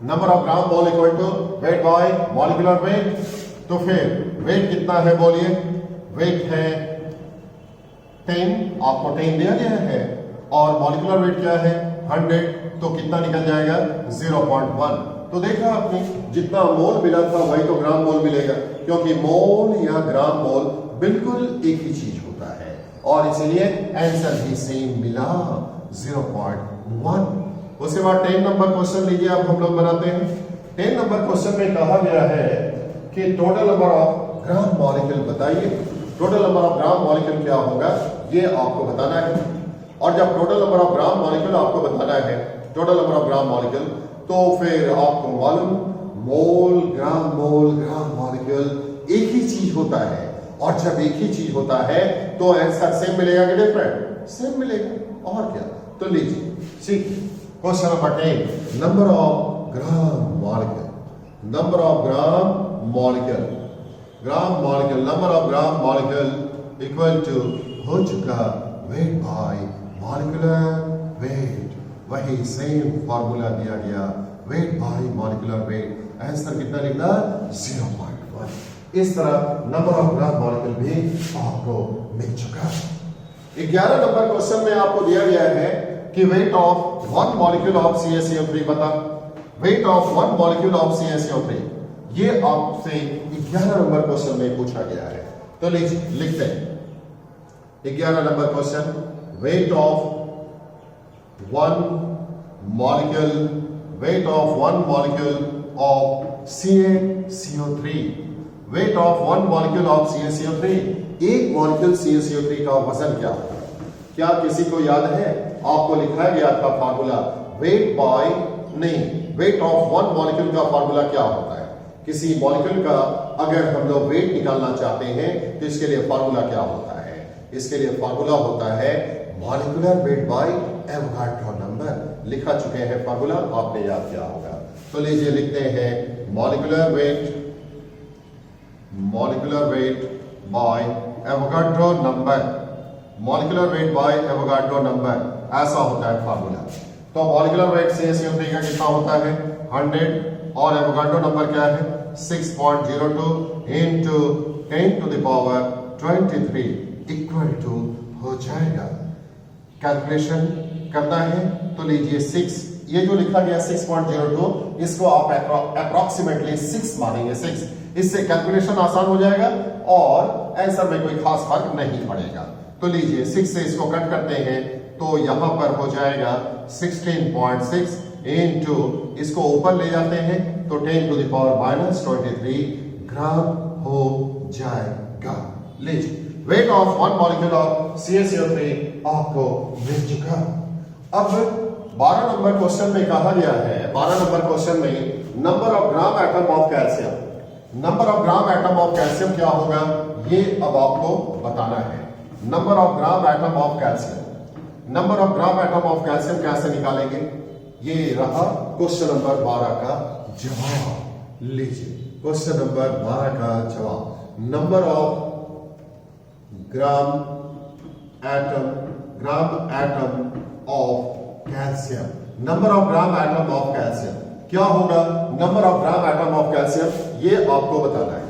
Number of gram mole equal to weight by molecular weight, तो फिर वेट कितना है बोलिए, वेट है 10, आपको 10 दिया गया है, और मॉलिक्यूलर वेट क्या है 100, तो कितना निकल जाएगा 0.1। तो देखा आपने जितना मोल मिला था वही तो ग्राम मोल मिलेगा, क्योंकि मोल या ग्राम मोल बिल्कुल एक ही चीज होता है, और इसलिए आंसर भी सेम मिला 0.1। उसके बाद 10 नंबर क्वेश्चन लीजिए, अब हम लोग बनाते हैं। 10 नंबर क्वेश्चन में कहा गया है कि total number of gram molecule बताइए। Total number of gram molecule क्या होगा ये आपको बताना है, और जब total number of gram molecule आपको बताना है, total number of gram molecule, तो फिर आपको मालूम मोल ग्राम मॉलिक्यूल एक ही चीज होता है, और जब एक ही चीज होता है तो आंसर सेम मिलेगा कि डिफरेंट, सेम मिलेगा, और क्या। तो लीजिए question number 10 number of gram molecule, number of gram molecule equal to हो चुका वेट बाय मॉलिक्यूलर वेट, वही सेम फॉर्मूला दिया गया weight by molecular weight. Answer कितना लिखना? 0.1। इस तरह नंबर ऑफ ग्राम मॉलिक्यूल भी आपको मिल चुका है। 11 नंबर क्वेश्चन में आपको दिया गया है कि weight of one molecule of CaCO3 बता। Weight of one molecule of CaCO3 ये आपसे 11 नंबर क्वेश्चन में पूछा गया है। तो लिखते हैं 11 number question, weight of one molecule of CaCO3। Weight of one molecule of CaCO3, एक मॉलिक्यूल CaCO3 का वजन क्या होगा? क्या किसी को याद है? आपको लिखा गया था फार्मूला वेट बाय, नहीं, वेट ऑफ वन मॉलिक्यूल का फार्मूला क्या होता है? किसी मॉलिक्यूल का अगर हम लोग वेट निकालना चाहते हैं तो इसके लिए फार्मूला क्या होता है? इसके लिए फार्मूला होता है molecular weight by Avogadro number. लिखा चुके हैं फार्मूला, आपने याद किया होगा। तो लीजिए लिखते हैं molecular weight by Avogadro number. Molecular weight by Avogadro number, ऐसा होता है फार्मूला। तो मॉलिक्यूलर वेट CaCO3 का कितना होता है? 100 और एवोगाड्रो नंबर क्या है? 6.02 into 10 to the power 23 equal to हो जाएगा। कैलकुलेशन करना है तो लीजिए 6, ये जो लिखा गया 6.02 इसको आप अप्रोक्सीमेटली 6 मानेंगे। 6 इससे कैलकुलेशन आसान हो जाएगा और आंसर में कोई खास फर्क नहीं पड़ेगा। तो लीजिए 6 से इसको कट करते हैं तो यहां पर हो जाएगा 16.6 इनटू, इसको ऊपर ले जाते हैं तो 10 to the power -23 ग्राम हो जाएगा। लीजिए weight of one molecule of CaCO3 आपको मिल चुका। अब 12 नंबर क्वेश्चन में कहा गया है, 12 नंबर क्वेश्चन में number of gram atom of calcium. Number of gram atom of calcium क्या होगा ये अब आपको बताना है। Number of gram atom of calcium, number of gram atom of calcium कैसे निकालेंगे? ये रहा क्वेश्चन नंबर 12 का जवाब। लीजिए क्वेश्चन नंबर 12 का जवाब, number of gram atom of calcium. Number of gram atom of calcium क्या होगा? Number of gram atom of calcium ये आपको बताना है।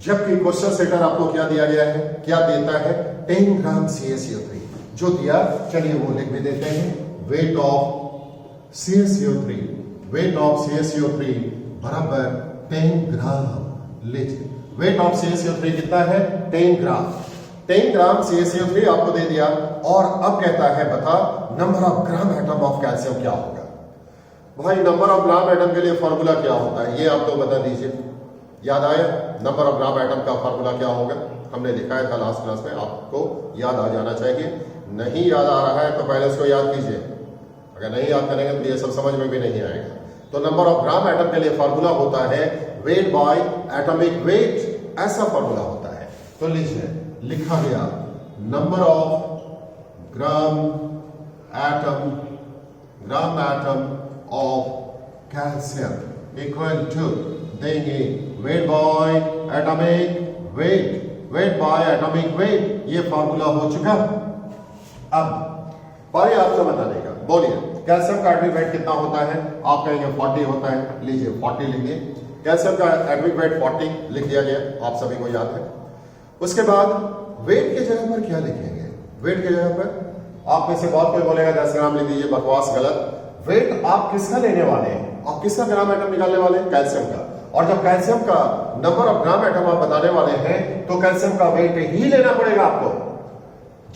जबकि क्वेश्चन सेटर आपको क्या दिया गया है, क्या देता है? 10 ग्राम CaCO3 जो दिया, चलिए वो लिख भी देते हैं। वेट ऑफ CaCO3 बराबर 10 ग्राम। लीजिए वेट ऑफ CaCO3 कितना है? 10 ग्राम। 10 ग्राम CaCO3 आपको दे दिया और अब कहता है बता number of gram atom of calcium क्या होगा। भाई नंबर ऑफ ग्राम एटम के लिए फॉर्मूला क्या होता है ये आप तो बता दीजिए। याद आया? नंबर ऑफ ग्राम एटम का फॉर्मूला क्या होगा? हमने लिखाया था लास्ट क्लास में, आपको याद आ जाना चाहिए। नहीं याद आ रहा है तो पहले उसको याद कीजिए, अगर नहीं याद करेंगे तो ये सब समझ में भी नहीं आएगा। तो नंबर ऑफ ग्राम एटम के लिए फॉर्मूला होता है वेट बाय एटॉमिक वेट, ऐसा फॉर्मूला होता है। तो लीजिए लिखा गया number of gram atom of calcium equal to देंगे वेट बाय एटॉमिक वेट। ये फॉर्मूला हो चुका। अब पारी आपको बताने का, बोलिए कैल्शियम का एटॉमिक वेट कितना होता है? आप कहेंगे 40 होता है। लीजिए 40 लिखिए, कैल्शियम का एटॉमिक वेट 40 लिख दिया गया, आप सभी को याद है। उसके बाद वेट के जगह पर क्या लिखेंगे? वेट के जगह पर आप में से बहुत कोई बोलेगा 10 ग्राम लिख दीजिए, बकवास, गलत। वेट आप किसका लेने वाले हैं? आप किसका ग्राम एटम निकालने वाले हैं? कैल्शियम का। और जब कैल्शियम का नंबर ऑफ ग्राम एटम आप बताने वाले हैं तो कैल्शियम का वेट ही लेना पड़ेगा आपको।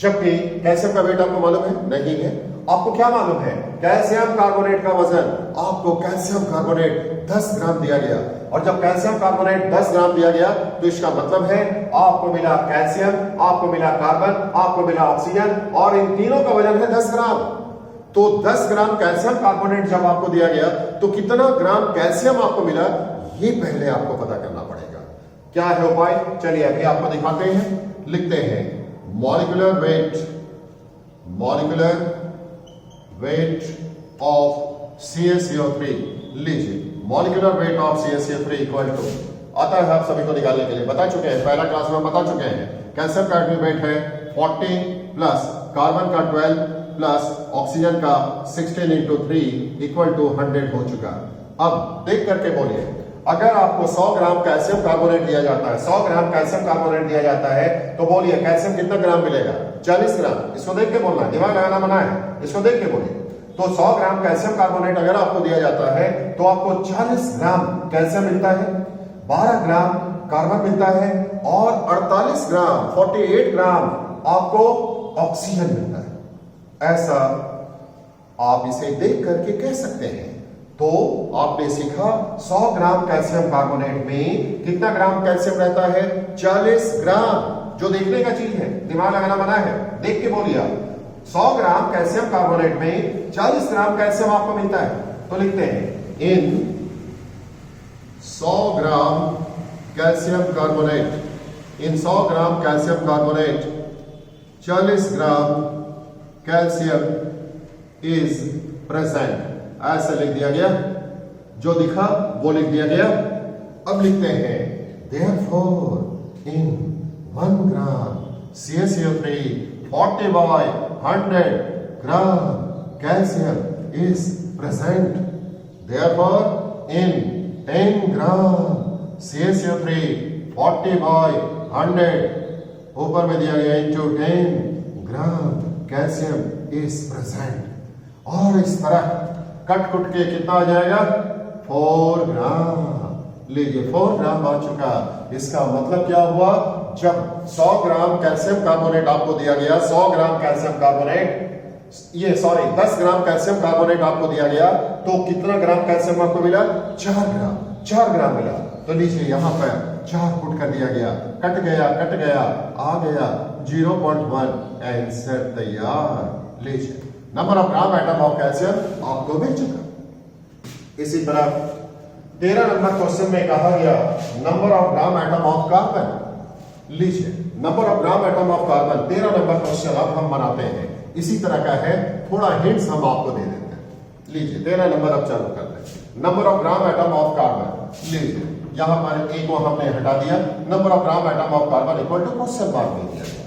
जबकि कैल्शियम का वेट आपको मालूम है? नहीं है। आपको क्या मालूम है? कैल्शियम कार्बोनेट का वजन। आपको कैल्शियम कार्बोनेट 10 ग्राम दिया गया और जब कैल्शियम कार्बोनेट 10 ग्राम दिया गया तो इसका मतलब है आपको मिला कैल्शियम, आपको मिला कार्बन, आपको मिला ऑक्सीजन और इन तीनों का वजन है 10 ग्राम। तो 10 ग्राम कैल्शियम कार्बोनेट जब आपको दिया गया तो कितना ग्राम कैल्शियम आपको मिला ये पहले आपको पता करना पड़ेगा। क्या है उपाय? चलिए अभी आपको दिखाते हैं। लिखते हैं मॉलिक्यूलर वेट ऑफ CaCO3। लीजिए molecular weight of CaCO3 equal to आता है आप सभी को निकालने के लिए बता चुके हैं, पहला क्लास में बता चुके हैं। कैल्शियम का एटॉमिक वेट है 40 प्लस कार्बन का 12 प्लस ऑक्सीजन का 16 इंटू 3 इक्वल टू 100 हो चुका। अब देख करके बोलिए, अगर आपको 100 ग्राम कैल्शियम कार्बोनेट दिया जाता है, 100 ग्राम कैल्शियम कार्बोनेट दिया जाता है, तो बोलिए कैल्शियम कितना ग्राम मिलेगा? 40 ग्राम। इसको देख के बोलना, दिमाग लगाना मना है, इसको देख के बोलिए। तो 100 ग्राम कैल्शियम कार्बोनेट अगर आपको दिया जाता है तो आपको 40 ग्राम कैल्शियम मिलता है, 12 ग्राम कार्बन मिलता है और 48 ग्राम 48 ग्राम आपको ऑक्सीजन मिलता है। ऐसा आप इसे देख करके कह सकते हैं। तो आपने सीखा 100 ग्राम कैल्शियम कार्बोनेट में कितना ग्राम कैल्शियम रहता है? 40 ग्राम। जो देखने का चीज है, दिमाग लगाना मना है, देख के बोलिए आप। 100 ग्राम कैल्शियम कार्बोनेट में 40 ग्राम कैल्शियम आपको मिलता है। तो लिखते हैं इन 100 ग्राम calcium carbonate, in 100 gram calcium carbonate 40 gram calcium is present. ऐसा लिख दिया गया, जो दिखा वो लिख दिया गया। अब लिखते हैं therefore in 1 gram CaCO3 40/100 gram calcium is present. Therefore in 10 gram CaCO3 40/100 ऊपर में दिया गया into 10 gram calcium is present. और इस तरह कट कुट के कितना आ जाएगा? 4 ग्राम। लीजिए 4 ग्राम आ चुका। इसका मतलब क्या हुआ? जब 100 ग्राम कैल्शियम कार्बोनेट आपको दिया गया, 100 ग्राम कैल्शियम कार्बोनेट, ये सॉरी 10 ग्राम कैल्शियम कार्बोनेट आपको दिया गया, तो कितना ग्राम कैल्शियम आपको मिला? 4 ग्राम। 4 ग्राम मिला। तो लीजिए यहां पर 4 पुट कर दिया गया, कट गया, आ गया 0.1। आंसर तैयार। लीजिए number of gram atom of calcium आपको मिल चुका। इसी तरह 13 नंबर क्वेश्चन में कहा गया number of gram atom of carbon. लीजिए number of gram atom of carbon 13 number question अब हम बनाते हैं। इसी तरह का है, थोड़ा हिंट्स हम आपको दे देते हैं। लीजिए 13 नंबर अब चालू करते हैं। Number of gram atom of carbon. लीजिए यहां पर एक को हमने हटा दिया, number of gram atom of carbon equal to question mark दे दिया गया।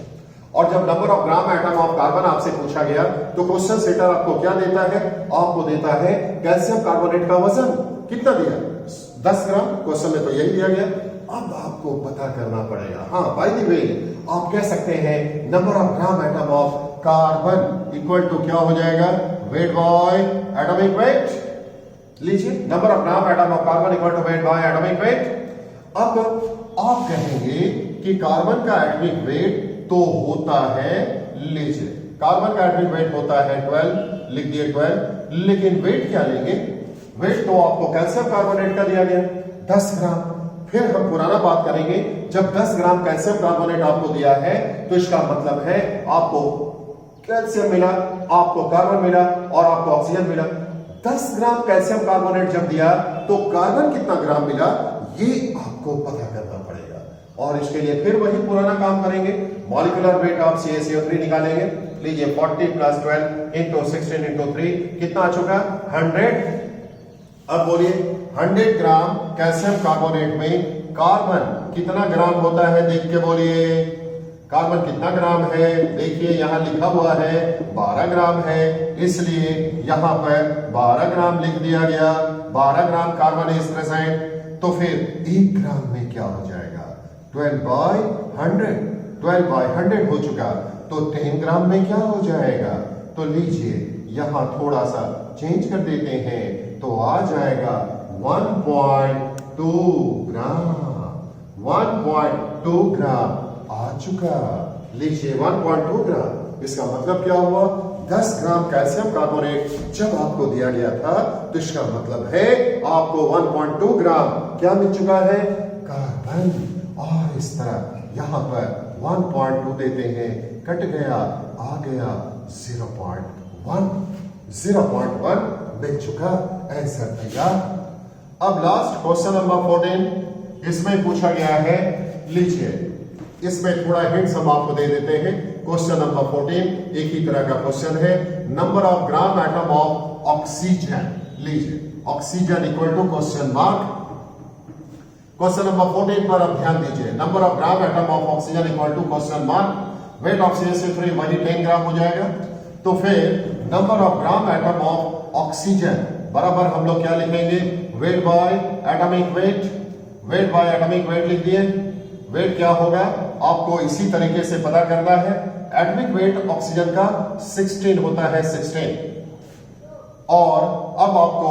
और जब number of gram atom of carbon आपसे पूछा गया तो क्वेश्चन सेटर आपको क्या देता है? आपको देता है कैल्शियम कार्बोनेट का वजन कितना दिया? 10 ग्राम। क्वेश्चन में तो यही दिया गया। अब आपको पता करना पड़ेगा। हाँ बाय द वे आप कह सकते हैं number of gram atom of carbon equal to क्या हो जाएगा? Weight by atomic weight. लीजिए number of gram atom of carbon equal to weight by atomic weight. अब आप कहेंगे कि कार्बन का एटॉमिक वेट तो होता है, लीजिए कार्बन का एटॉमिक वेट होता है 12, लिख दिए 12, लेकिन वेट क्या लेंगे? वेट तो आपको कैल्शियम कार्बोनेट का दिया गया 10 ग्राम। फिर हम पुराना बात करेंगे, जब 10 ग्राम कैल्शियम कार्बोनेट आपको दिया है तो इसका मतलब है आपको कैल्शियम मिला, आपको कार्बन मिला और आपको ऑक्सीजन मिला। 10 ग्राम कैल्शियम कार्बोनेट जब दिया तो कार्बन कितना ग्राम मिला, ये आपको पता करना पड़ेगा। और इसके लिए फिर वही पुराना काम करेंगे, मॉलिक्यूलर वेट ऑफ CaCO3 निकालेंगे। लीजिए 40 + 12 इंटू 16 इंटू 3 कितना आ चुका? 100। अब बोलिए 100 ग्राम कैल्शियम कार्बोनेट में कार्बन कितना ग्राम होता है? देख के बोलिए कार्बन कितना ग्राम है? देखिए यहां लिखा हुआ है 12 ग्राम है, इसलिए यहां पर 12 ग्राम लिख दिया गया। 12 ग्राम कार्बन इज प्रेजेंट। तो फिर 1 ग्राम में क्या हो जाएगा? 12/100। 12/100 हो चुका। तो 10 ग्राम में क्या हो जाएगा? तो लीजिए यहां थोड़ा सा चेंज कर देते हैं, तो आ जाएगा 1.2 ग्राम। 1.2 ग्राम आ चुका। लीजिए 1.2 ग्राम। इसका मतलब क्या हुआ? 10 ग्राम कैल्शियम कार्बोनेट जब आपको दिया गया था तो इसका मतलब है आपको 1.2 ग्राम क्या मिल चुका है? कार्बन। और इस तरह यहां पर 1.2 देते हैं, कट गया, आ गया 0.1। 0.1 मिल चुका। आंसर तैयार। अब लास्ट क्वेश्चन नंबर 14, इसमें पूछा गया है, लीजिए इसमें थोड़ा हिंट्स हम आपको दे देते हैं। क्वेश्चन नंबर 14 एक ही तरह का क्वेश्चन है, number of gram atom of oxygen. लीजिए oxygen equal to question mark. Question number 14 पर अब ध्यान दीजिए, number of gram atom of oxygen equal to question mark. Weight of CaCO3 वही 10 ग्राम हो जाएगा। तो फिर number of gram atom of oxygen बराबर हम लोग क्या लिखेंगे, weight by atomic weight, weight by atomic weight लिख दिए। वेट क्या होगा आपको इसी तरीके से पता करना है। एटॉमिक वेट ऑक्सीजन का 16 होता है, 16। और अब आपको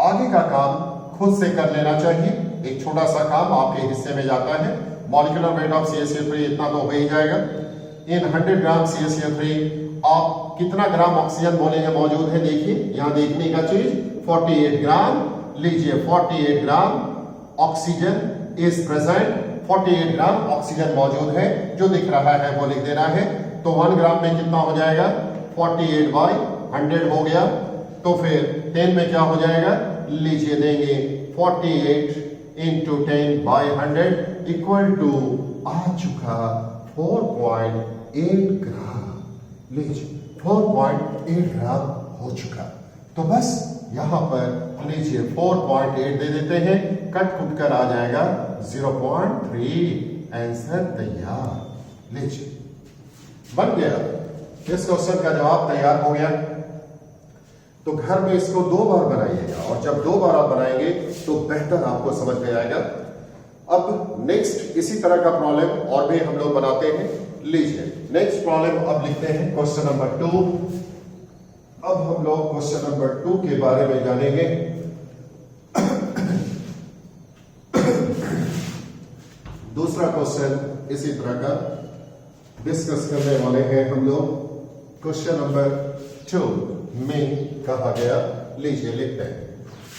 आगे का काम खुद से कर लेना चाहिए। एक छोटा सा काम आपके हिस्से में जाता है। मॉलिक्यूलर वेट ऑफ CaCO3 इतना तो हो ही जाएगा। इन 100 ग्राम CaCO3 आप कितना ग्राम ऑक्सीजन बोलेंगे मौजूद है, देखिए यहां देखने का चीज 48 ग्राम लीजिए। 48 gram oxygen is present, 48 gram oxygen मौजूद है, जो दिख रहा है वो लिख देना है। तो 1 ग्राम में कितना हो जाएगा, 48 बाई 100 हो गया। तो फिर 10 में क्या हो जाएगा, लीजिए देंगे 48 इंटू 10 बाई 100 इक्वल टू आ चुका 4.8 ग्राम। लीजिए 4.8 ग्राम हो चुका। तो बस यहां पर लीजिए 4.8 दे देते हैं, कट कुट कर आ जाएगा 0.3। आंसर तैयार। लीजिए बन गया। इस क्वेश्चन का जवाब तैयार हो गया। तो घर में इसको 2 बार बनाइएगा, और जब 2 बार आप बनाएंगे तो बेहतर आपको समझ में आएगा। अब नेक्स्ट इसी तरह का प्रॉब्लम और भी हम लोग बनाते हैं। लीजिए नेक्स्ट प्रॉब्लम अब लिखते हैं, क्वेश्चन नंबर 2। अब हम लोग क्वेश्चन नंबर 2 के बारे में जानेंगे। दूसरा क्वेश्चन इसी तरह का डिस्कस करने वाले हैं हम लोग। क्वेश्चन नंबर 2 में कहा गया, लीजिए लिखते हैं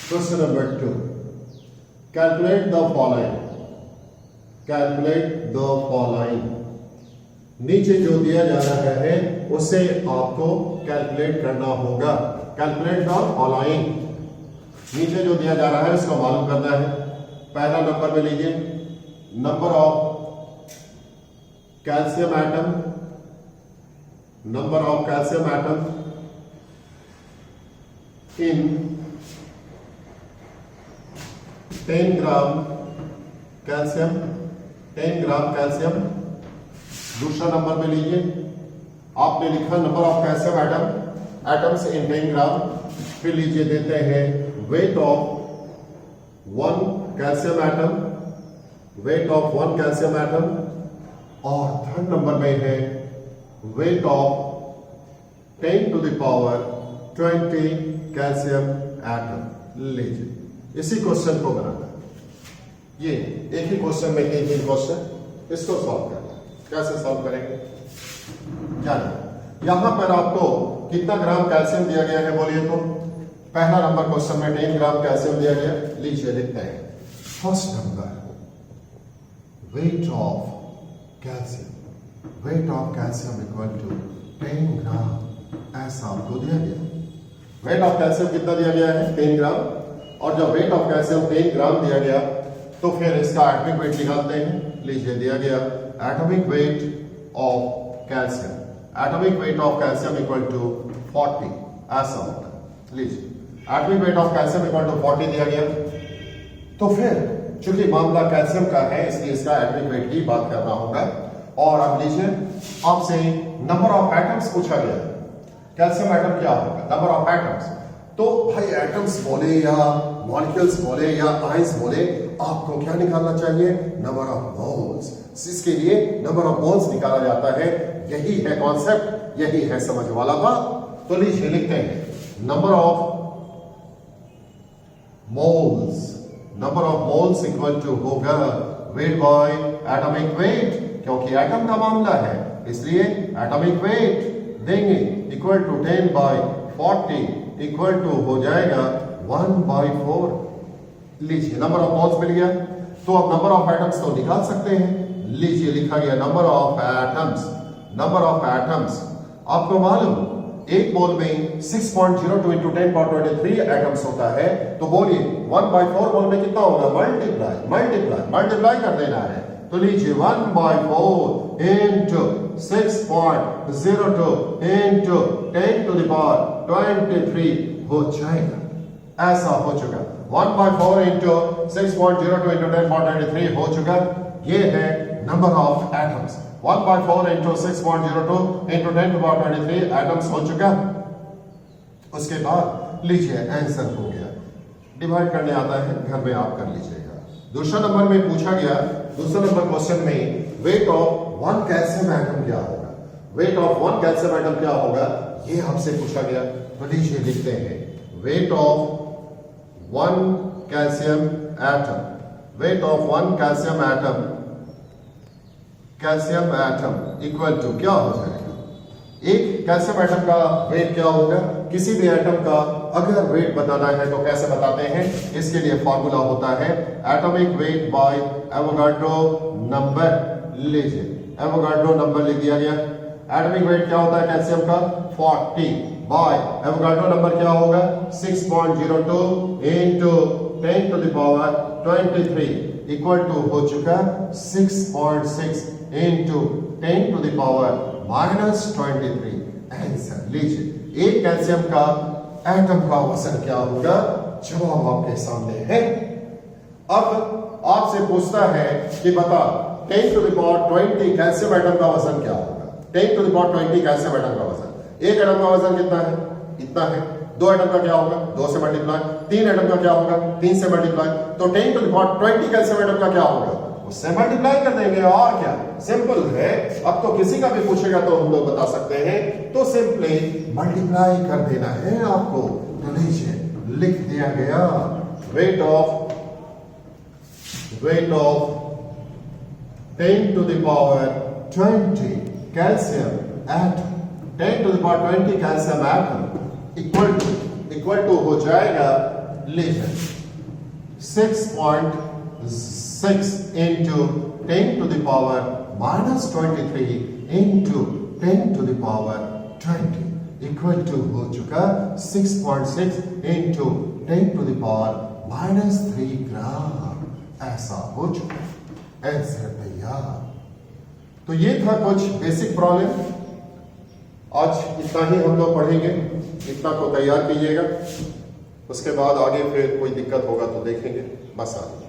question number 2। Calculate the following, calculate the following. नीचे जो दिया जा रहा है उसे आपको कैलकुलेट करना होगा। कैलकुलेट द फॉलोइंग, नीचे जो दिया जा रहा है उसको मालूम करना है। पहला नंबर में लीजिए, number of calcium atom, number of calcium atom in 10 gram calcium, 10 gram calcium. दूसरा नंबर में लीजिए, आपने लिखा number of calcium atoms in 10 gram. फिर लीजिए देते हैं weight of 1 calcium atom, weight of 1 calcium atom. और थर्ड नंबर में है weight of 10 to the power 20 calcium atom. लीजिए इसी क्वेश्चन को बनाना है। ये एक ही क्वेश्चन में एक ही क्वेश्चन, इसको सॉल्व करना है। कैसे सॉल्व करेंगे जानिए। यहां पर आपको कितना ग्राम कैल्शियम दिया गया है बोलिए तो। पहला नंबर क्वेश्चन में 10 ग्राम कैल्शियम दिया गया। लीजिए लिखते हैं first number, weight of calcium, weight of calcium equal to 10 gram ऐसा आपको दिया गया। वेट ऑफ कैल्शियम कितना दिया गया है, 10 ग्राम। और जब वेट ऑफ कैल्शियम 10 ग्राम दिया गया तो फिर इसका एटॉमिक वेट निकालते हैं। लीजिए दिया गया atomic weight of calcium, atomic weight of calcium equal to 40 ऐसा होता है। लीजिए atomic weight of calcium equal to 40 दिया गया। तो फिर चूंकि मामला कैल्शियम का है इसलिए इसका एटॉमिक वेट की बात करना होगा। और अब लीजिए आपसे नंबर ऑफ एटम्स पूछा गया है। कैल्शियम एटम क्या होगा, नंबर ऑफ एटम्स। तो भाई एटम्स बोले या मॉलिक्यूल्स बोले या आयंस बोले, आपको क्या निकालना चाहिए, नंबर ऑफ मोल्स। इसके लिए नंबर ऑफ मोल्स निकाला जाता है। यही है कॉन्सेप्ट, यही है समझ वाला बात। तो लीजिए लिखते हैं number of moles, number of moles equal to होगा वेट बाय एटॉमिक वेट, क्योंकि एटम का मामला है इसलिए एटॉमिक वेट देंगे equal to 10 by 40 equal to हो जाएगा 1/4। लीजिए नंबर ऑफ मोल्स मिल गया। तो अब नंबर ऑफ एटम्स तो निकाल सकते हैं। लीजिए लिखा गया number of atoms, number of atoms आपको मालूम एक मोल में 6.02 इंटू 10⁻23 एटम्स होता है। तो बोलिए 1/4 मोल में कितना होगा, मल्टीप्लाई मल्टीप्लाई मल्टीप्लाई कर देना है। तो लीजिए 1/4 into 6.02 into 10 to the power 23 हो जाएगा। ऐसा हो चुका 1/4 इंटू 6.02 इंटू 10⁻23 हो चुका। ये है number of atoms. 1/4 into 6.02 into 10 to power 23 atoms हो चुका। उसके बाद लीजिए आंसर हो गया। डिवाइड करने आता है, घर में आप कर लीजिएगा। दूसरा नंबर में पूछा गया, दूसरा नंबर क्वेश्चन में वेट ऑफ 1 कैल्शियम एटम क्या होगा। वेट ऑफ 1 कैल्शियम एटम क्या होगा, ये आपसे पूछा गया। तो लीजिए लिखते हैं weight of 1 calcium atom, weight of 1 calcium atom equal to क्या हो जाएगा। एक कैल्शियम एटम का वेट क्या होगा, किसी भी एटम का अगर वेट बताना है तो कैसे बताते हैं, इसके लिए फॉर्मूला होता है atomic weight by Avogadro number. लीजिए एवोगाड्रो नंबर लिख दिया गया। एटॉमिक वेट क्या होता है कैल्शियम का 40 बाय एवोगाड्रो नंबर क्या होगा 6.02 into 10 to the power 23 equal to हो चुका 6.6 into 10 to the power -23। Answer लीजिए एक कैल्शियम का एटम का वजन क्या होगा, जवाब आपके सामने है। अब आपसे पूछता है कि बता 10 to the power 20 calcium atom का वजन क्या होगा। 10 to the power 20 calcium atom का वजन, एक एटम का वजन कितना है, इतना है। 2 एटम का क्या होगा 2 से मल्टीप्लाई, 3 एटम का क्या होगा 3 से मल्टीप्लाई। तो 10 to the power 20 calcium atom का क्या होगा, उससे मल्टीप्लाई कर देंगे और क्या, सिंपल है। अब तो किसी का भी पूछेगा तो हम लोग बता सकते हैं, तो सिंपली मल्टीप्लाई कर देना है आपको। तो लीजिए लिख दिया गया weight of 10 to the power 20 calcium atom, 10 to the power 20 calcium atom equal to हो जाएगा लीजिए 6.6 into 10 to the power -23 into 10 to the power 20 equal to हो चुका 6.6 into 10 to the power -3 gram. ऐसा हो चुका आंसर तैयार। तो ये था कुछ बेसिक प्रॉब्लम। आज इतना ही हम लोग पढ़ेंगे, इतना को तैयार कीजिएगा। उसके बाद आगे फिर कोई दिक्कत होगा तो देखेंगे। बस आगे